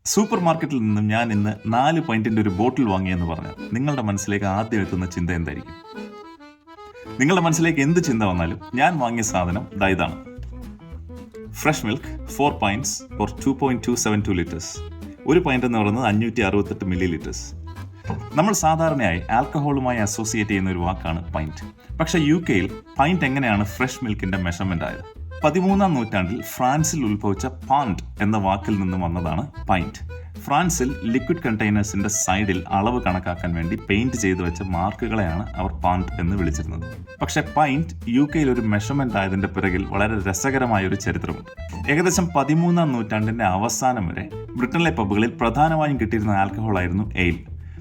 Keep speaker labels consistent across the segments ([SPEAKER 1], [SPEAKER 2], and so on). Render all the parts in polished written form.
[SPEAKER 1] Super മാർക്കറ്റിൽ നിന്നും ഞാൻ ഇന്ന് 4 പൈൻറ്റിൻ്റെ ഒരു ബോട്ടിൽ വാങ്ങിയെന്ന് പറഞ്ഞാൽ നിങ്ങളുടെ മനസ്സിലേക്ക് ആദ്യം എത്തുന്ന ചിന്ത എന്തായിരിക്കും? നിങ്ങളുടെ മനസ്സിലേക്ക് എന്ത് ചിന്ത വന്നാലും ഞാൻ വാങ്ങിയ സാധനം ഇതാണ്. Fresh milk 4 pints or 2.272 liters. ഒരു പൈൻറ്റ് എന്ന് പറയുന്നത് 568 മില്ലി ലിറ്റേഴ്സ്. നമ്മൾ സാധാരണയായി ആൽക്കഹോളുമായി അസോസിയേറ്റ് ചെയ്യുന്ന ഒരു വാക്കാണ് പൈൻറ്റ്. പക്ഷേ UK-യിൽ പൈൻറ്റ് എങ്ങനെയാണ് ഫ്രഷ് മിൽക്കിൻ്റെ മെഷർമെൻ്റ് ആയത്? 13-ാം നൂറ്റാണ്ടിൽ ഫ്രാൻസിൽ ഉത്ഭവിച്ച പാൻഡ് എന്ന വാക്കിൽ നിന്നും വന്നതാണ് പൈൻറ്റ്. ഫ്രാൻസിൽ ലിക്വിഡ് കണ്ടെയ്നേഴ്സിന്റെ സൈഡിൽ അളവ് കണക്കാക്കാൻ വേണ്ടി പെയിന്റ് ചെയ്തു വെച്ച മാർക്കുകളെയാണ് അവർ പാൻഡ് എന്ന് വിളിച്ചിരുന്നത്. പക്ഷേ പൈൻറ്റ് UK-യിൽ ഒരു മെഷർമെന്റ് ആയതിന്റെ പിറകിൽ വളരെ രസകരമായ ഒരു ചരിത്രമുണ്ട്. ഏകദേശം 13-ാം നൂറ്റാണ്ടിന്റെ അവസാനം വരെ ബ്രിട്ടനിലെ പബ്ബുകളിൽ പ്രധാനമായും കിട്ടിയിരുന്ന ആൽക്കഹോൾ ആയിരുന്നു എയിൽ.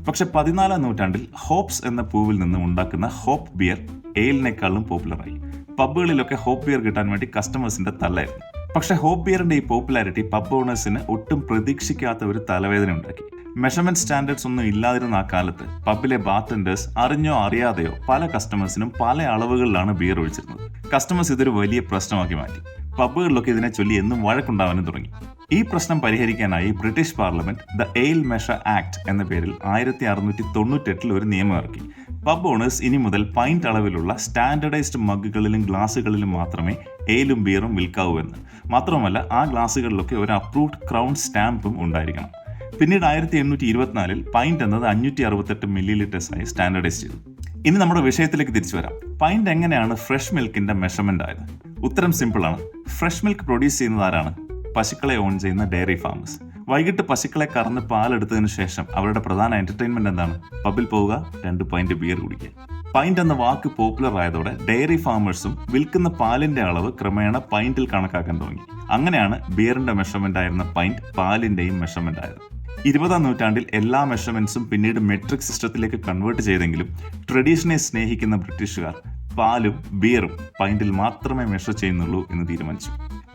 [SPEAKER 1] പക്ഷെ 14-ാം നൂറ്റാണ്ടിൽ ഹോപ്സ് എന്ന പൂവിൽ നിന്ന് ഉണ്ടാക്കുന്ന ഹോപ്പ് ബിയർ എയിലിനേക്കാളും പോപ്പുലറായി. പബ്ബുകളിലൊക്കെ ഹോപ്പ് ബിയർ കിട്ടാൻ വേണ്ടി കസ്റ്റമേഴ്സിന്റെ തല്ലായിരുന്നു. പക്ഷേ ഹോപ്പ് ബിയറിന്റെ ഈ പോപ്പുലാരിറ്റി പബ് ഓണേഴ്സിന് ഒട്ടും പ്രതീക്ഷിക്കാത്ത ഒരു തലവേദന ഉണ്ടാക്കി. മെഷർമെന്റ് സ്റ്റാൻഡേർഡ്സ് ഒന്നും ഇല്ലാതിരുന്ന ആ കാലത്ത് പബ്ബിലെ ബാർടെൻഡേഴ്സ് അറിഞ്ഞോ അറിയാതെയോ പല കസ്റ്റമേഴ്സിനും പല അളവുകളിലാണ് ബിയർ ഒഴിച്ചിരുന്നത്. കസ്റ്റമേഴ്സ് ഇതൊരു വലിയ പ്രശ്നമാക്കി മാറ്റി. പബ്ബുകളിലൊക്കെ ഇതിനെ ചൊല്ലി എന്നും വഴക്കുണ്ടാവാനും തുടങ്ങി. ഈ പ്രശ്നം പരിഹരിക്കാനായി ബ്രിട്ടീഷ് പാർലമെന്റ് ദ എയിൽ മെഷർ ആക്ട് എന്ന പേരിൽ 1698 ഒരു നിയമം ഇറക്കി. പബ് ഓണേഴ്സ് ഇനി മുതൽ പൈൻറ്റ് അളവിലുള്ള സ്റ്റാൻഡേർഡൈസ്ഡ് മഗ്ഗുകളിലും ഗ്ലാസുകളിലും മാത്രമേ എയിലും ബിയറും വിൽക്കാവൂ എന്ന്. മാത്രമല്ല ആ ഗ്ലാസുകളിലൊക്കെ ഒരു അപ്രൂവ്ഡ് ക്രൗൺ സ്റ്റാമ്പും ഉണ്ടായിരിക്കണം. പിന്നീട് 1824-ൽ പൈൻറ്റ് എന്നത് 568 മില്ലി ലിറ്റേഴ്സായി സ്റ്റാൻഡേർഡൈസ് ചെയ്തു. ഇനി നമ്മുടെ വിഷയത്തിലേക്ക് തിരിച്ചു വരാം. പൈൻറ്റ് എങ്ങനെയാണ് ഫ്രഷ് മിൽക്കിന്റെ മെഷർമെന്റ് ആയത്? ഉത്തരം സിമ്പിളാണ്. ഫ്രഷ് മിൽക്ക് പ്രൊഡ്യൂസ് ചെയ്യുന്നത് ആരാണ്? പശുക്കളെ ഓൺ ചെയ്യുന്ന ഡയറി ഫാമേഴ്സ്. വൈകിട്ട് പശുക്കളെ കറന്ന് പാലെടുത്തതിന് ശേഷം അവരുടെ പ്രധാന എന്റർടൈൻമെന്റ് എന്താണ്? പബ്ബിൽ പോവുക, 2 പൈൻറ്റ് ബിയർ കുടിക്കുക. പൈൻറ്റ് എന്ന വാക്ക് പോപ്പുലർ ആയതോടെ ഡയറി ഫാമേഴ്സും വിൽക്കുന്ന പാലിന്റെ അളവ് ക്രമേണ പൈൻറ്റിൽ കണക്കാക്കാൻ തുടങ്ങി. അങ്ങനെയാണ് ബിയറിന്റെ മെഷർമെന്റ് ആയിരുന്ന പൈൻറ്റ് പാലിന്റെയും മെഷർമെന്റ് ആയത്. 20-ാം നൂറ്റാണ്ടിൽ എല്ലാ മെഷർമെന്റ്സും പിന്നീട് മെട്രിക് സിസ്റ്റത്തിലേക്ക് കൺവേർട്ട് ചെയ്തെങ്കിലും ട്രഡീഷനെ സ്നേഹിക്കുന്ന ബ്രിട്ടീഷുകാർ പാലും ബിയറും പൈൻറ്റിൽ മാത്രമേ മെഷർ ചെയ്യുന്നുള്ളൂ എന്ന് തീരുമാനിച്ചു.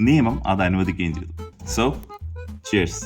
[SPEAKER 1] നിയമം അത് അനുവദിക്കുകയും ചെയ്തു. So cheers.